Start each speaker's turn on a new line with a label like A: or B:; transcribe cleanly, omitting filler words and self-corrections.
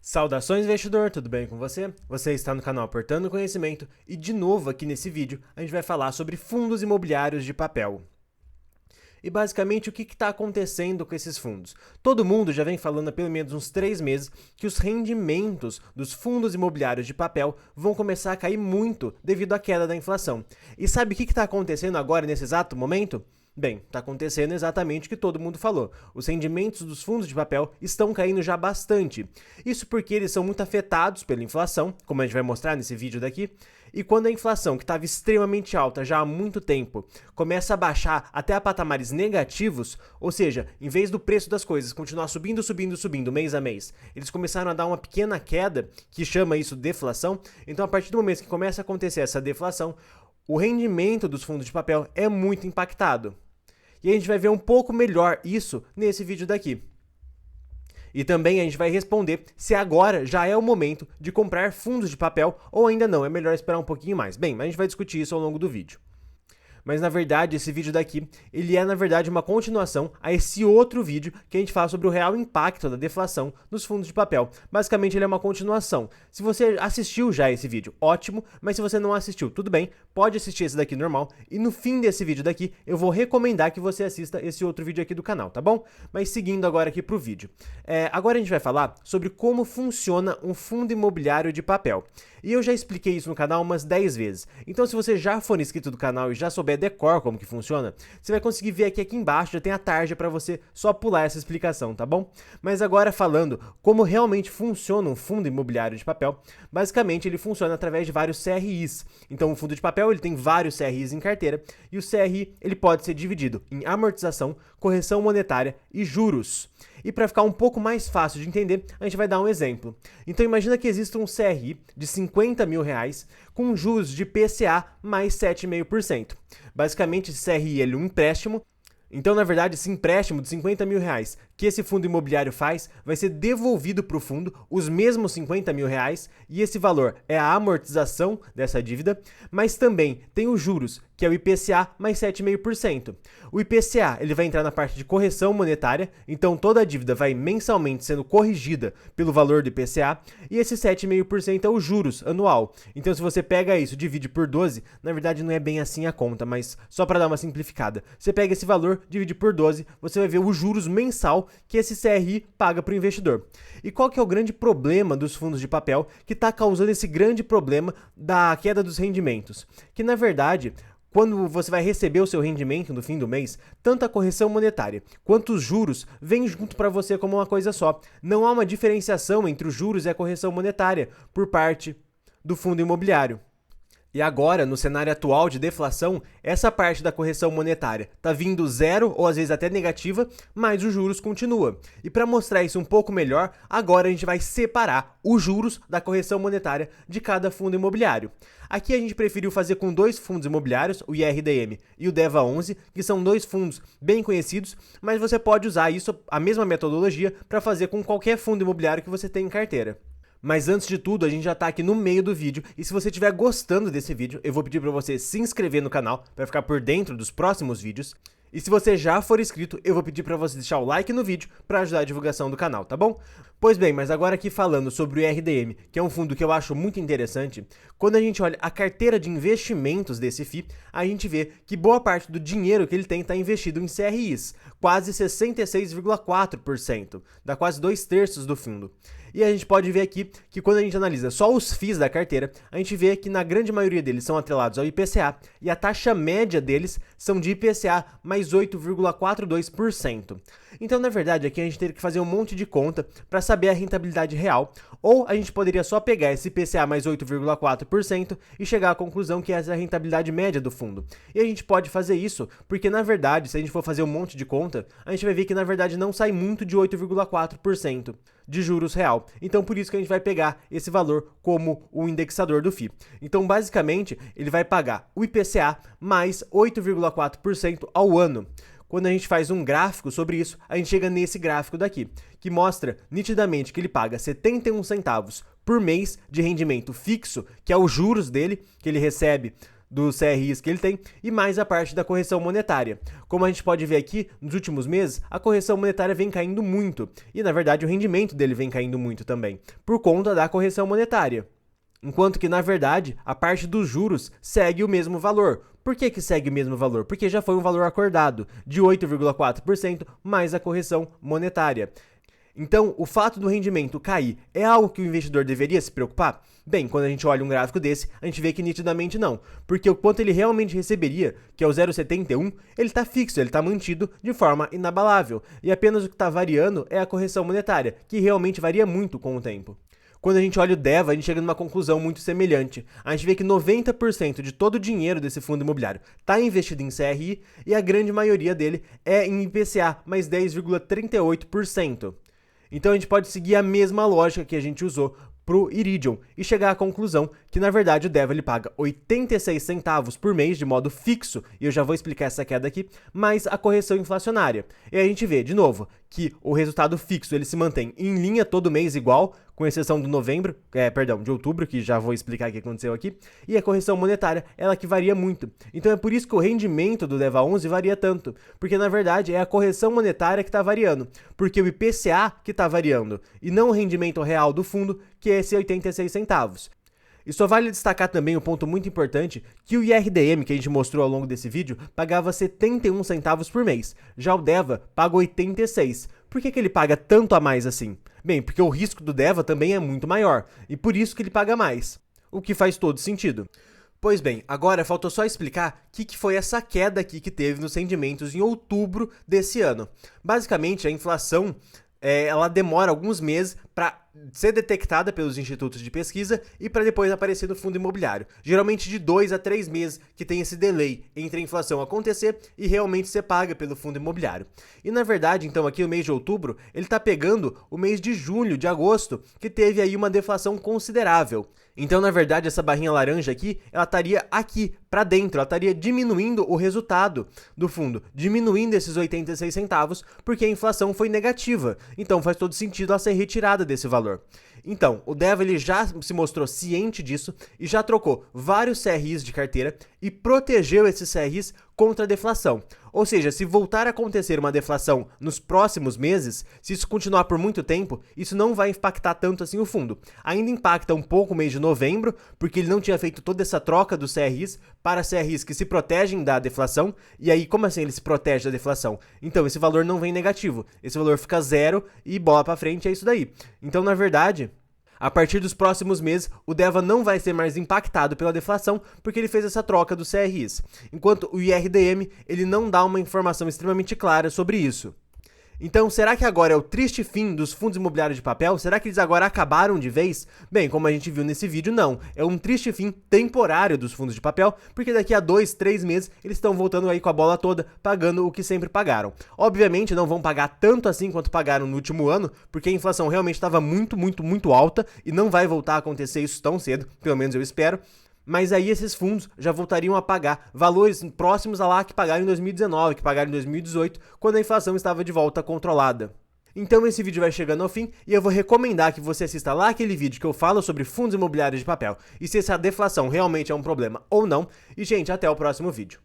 A: Saudações, investidor, tudo bem com você? Você está no canal Aportando Conhecimento e, de novo, aqui nesse vídeo, a gente vai falar sobre fundos imobiliários de papel. E basicamente o que está acontecendo com esses fundos? Todo mundo já vem falando há pelo menos uns 3 meses que os rendimentos dos fundos imobiliários de papel vão começar a cair muito devido à queda da inflação. E sabe o que está acontecendo agora nesse exato momento? Bem, está acontecendo exatamente o que todo mundo falou. Os rendimentos dos fundos de papel estão caindo já bastante. Isso porque eles são muito afetados pela inflação, como a gente vai mostrar nesse vídeo daqui. E quando a inflação, que estava extremamente alta já há muito tempo, começa a baixar até a patamares negativos, ou seja, em vez do preço das coisas continuar subindo mês a mês, eles começaram a dar uma pequena queda, que chama isso de deflação. Então, a partir do momento que começa a acontecer essa deflação, o rendimento dos fundos de papel é muito impactado. E a gente vai ver um pouco melhor isso nesse vídeo daqui. E também a gente vai responder se agora já é o momento de comprar fundos de papel ou ainda não, é melhor esperar um pouquinho mais. Bem, mas a gente vai discutir isso ao longo do vídeo. Mas na verdade, esse vídeo daqui, ele é na verdade uma continuação a esse outro vídeo que a gente fala sobre o real impacto da deflação nos fundos de papel. Basicamente, ele é uma continuação. Se você assistiu já esse vídeo, ótimo, mas se você não assistiu, tudo bem, pode assistir esse daqui normal, e no fim desse vídeo daqui, eu vou recomendar que você assista esse outro vídeo aqui do canal, tá bom? Mas seguindo agora aqui pro vídeo. Agora a gente vai falar sobre como funciona um fundo imobiliário de papel. E eu já expliquei isso no canal umas 10 vezes. Então, se você já for inscrito do canal e já souber decor como que funciona, você vai conseguir ver aqui embaixo, já tem a tarja para você só pular essa explicação, tá bom? Mas agora falando como realmente funciona um fundo imobiliário de papel, basicamente ele funciona através de vários CRIs. Então, o fundo de papel ele tem vários CRIs em carteira e o CRI ele pode ser dividido em amortização, correção monetária e juros. E para ficar um pouco mais fácil de entender, a gente vai dar um exemplo. Então imagina que existe um CRI de R$50 mil com juros de IPCA mais 7,5%. Basicamente, esse CRI é um empréstimo. Então, na verdade, esse empréstimo de R$50 mil que esse fundo imobiliário faz vai ser devolvido para o fundo os mesmos R$50 mil e esse valor é a amortização dessa dívida, mas também tem os juros, que é o IPCA mais 7,5%. O IPCA ele vai entrar na parte de correção monetária, então toda a dívida vai mensalmente sendo corrigida pelo valor do IPCA e esse 7,5% é os juros anual. Então, se você pega isso e divide por 12, na verdade não é bem assim a conta, mas só para dar uma simplificada. Você pega esse valor, divide por 12, você vai ver os juros mensal que esse CRI paga para o investidor. E qual que é o grande problema dos fundos de papel que está causando esse grande problema da queda dos rendimentos? Que na verdade, quando você vai receber o seu rendimento no fim do mês, tanto a correção monetária quanto os juros vêm junto para você como uma coisa só. Não há uma diferenciação entre os juros e a correção monetária por parte do fundo imobiliário. E agora, no cenário atual de deflação, essa parte da correção monetária está vindo zero ou às vezes até negativa, mas os juros continua. E para mostrar isso um pouco melhor, agora a gente vai separar os juros da correção monetária de cada fundo imobiliário. Aqui a gente preferiu fazer com dois fundos imobiliários, o IRDM e o DEVA11, que são dois fundos bem conhecidos, mas você pode usar isso, a mesma metodologia, para fazer com qualquer fundo imobiliário que você tem em carteira. Mas antes de tudo, a gente já tá aqui no meio do vídeo, e se você estiver gostando desse vídeo, eu vou pedir para você se inscrever no canal para ficar por dentro dos próximos vídeos. E se você já for inscrito, eu vou pedir para você deixar o like no vídeo para ajudar a divulgação do canal, tá bom? Pois bem, mas agora aqui falando sobre o IRDM, que é um fundo que eu acho muito interessante, quando a gente olha a carteira de investimentos desse FI, a gente vê que boa parte do dinheiro que ele tem está investido em CRIs, quase 66,4%, dá quase 2/3 do fundo. E a gente pode ver aqui que quando a gente analisa só os FIIs da carteira, a gente vê que na grande maioria deles são atrelados ao IPCA e a taxa média deles são de IPCA mais 8,42%. Então, na verdade, aqui a gente teria que fazer um monte de conta para saber a rentabilidade real, ou a gente poderia só pegar esse IPCA mais 8,4% e chegar à conclusão que essa é a rentabilidade média do fundo. E a gente pode fazer isso porque, na verdade, se a gente for fazer um monte de conta, a gente vai ver que, na verdade, não sai muito de 8,4% de juros real. Então, por isso que a gente vai pegar esse valor como o indexador do FI. Então, basicamente, ele vai pagar o IPCA mais 8,4% ao ano. Quando a gente faz um gráfico sobre isso, a gente chega nesse gráfico daqui, que mostra nitidamente que ele paga 71 centavos por mês de rendimento fixo, que é os juros dele, que ele recebe dos CRIs que ele tem e mais a parte da correção monetária. Como a gente pode ver aqui, nos últimos meses, a correção monetária vem caindo muito e, na verdade, o rendimento dele vem caindo muito também, por conta da correção monetária. Enquanto que, na verdade, a parte dos juros segue o mesmo valor. Por que segue o mesmo valor? Porque já foi um valor acordado, de 8,4% mais a correção monetária. Então, o fato do rendimento cair é algo que o investidor deveria se preocupar? Bem, quando a gente olha um gráfico desse, a gente vê que nitidamente não, porque o quanto ele realmente receberia, que é o 0,71, ele está fixo, ele está mantido de forma inabalável, e apenas o que está variando é a correção monetária, que realmente varia muito com o tempo. Quando a gente olha o DEVA, a gente chega numa conclusão muito semelhante. A gente vê que 90% de todo o dinheiro desse fundo imobiliário está investido em CRI e a grande maioria dele é em IPCA, mais 10,38%. Então a gente pode seguir a mesma lógica que a gente usou para o Iridium e chegar à conclusão que, na verdade, o DEVA ele paga 86 centavos por mês de modo fixo, e eu já vou explicar essa queda aqui, mais a correção inflacionária. E aí a gente vê, de novo, que o resultado fixo ele se mantém em linha todo mês igual, com exceção do de outubro, que já vou explicar o que aconteceu aqui, e a correção monetária, ela que varia muito. Então é por isso que o rendimento do DEVA 11 varia tanto, porque na verdade é a correção monetária que está variando, porque o IPCA que está variando, e não o rendimento real do fundo, que é esse 86 centavos. E só vale destacar também um ponto muito importante, que o IRDM que a gente mostrou ao longo desse vídeo pagava 71 centavos por mês, já o DEVA paga 86. Por que ele paga tanto a mais assim? Bem, porque o risco do DEVA também é muito maior, e por isso que ele paga mais, o que faz todo sentido. Pois bem, agora faltou só explicar o que foi essa queda aqui que teve nos rendimentos em outubro desse ano. Basicamente, a inflação ela demora alguns meses para ser detectada pelos institutos de pesquisa e para depois aparecer no fundo imobiliário. Geralmente de 2 a 3 meses que tem esse delay entre a inflação acontecer e realmente ser paga pelo fundo imobiliário. E na verdade, então, aqui no mês de outubro, ele está pegando o mês de julho, de agosto, que teve aí uma deflação considerável. Então, na verdade, essa barrinha laranja aqui, ela estaria aqui, para dentro, ela estaria diminuindo o resultado do fundo, diminuindo esses 86 centavos, porque a inflação foi negativa. Então, faz todo sentido ela ser retirada desse valor. Então, o DEVA ele já se mostrou ciente disso e já trocou vários CRIs de carteira e protegeu esses CRIs contra a deflação. Ou seja, se voltar a acontecer uma deflação nos próximos meses, se isso continuar por muito tempo, isso não vai impactar tanto assim o fundo. Ainda impacta um pouco o mês de novembro, porque ele não tinha feito toda essa troca dos CRIs para CRIs que se protegem da deflação. E aí, como assim ele se protege da deflação? Então, esse valor não vem negativo. Esse valor fica zero e bola para frente, é isso daí. Então, na verdade, a partir dos próximos meses, o DEVA não vai ser mais impactado pela deflação, porque ele fez essa troca dos CRIs. Enquanto o IRDM, ele não dá uma informação extremamente clara sobre isso. Então, será que agora é o triste fim dos fundos imobiliários de papel? Será que eles agora acabaram de vez? Bem, como a gente viu nesse vídeo, não. É um triste fim temporário dos fundos de papel, porque daqui a 2, 3 meses eles estão voltando aí com a bola toda, pagando o que sempre pagaram. Obviamente não vão pagar tanto assim quanto pagaram no último ano, porque a inflação realmente estava muito alta e não vai voltar a acontecer isso tão cedo, pelo menos eu espero. Mas aí esses fundos já voltariam a pagar valores próximos a lá que pagaram em 2019, que pagaram em 2018, quando a inflação estava de volta controlada. Então esse vídeo vai chegando ao fim e eu vou recomendar que você assista lá aquele vídeo que eu falo sobre fundos imobiliários de papel e se essa deflação realmente é um problema ou não. E gente, até o próximo vídeo.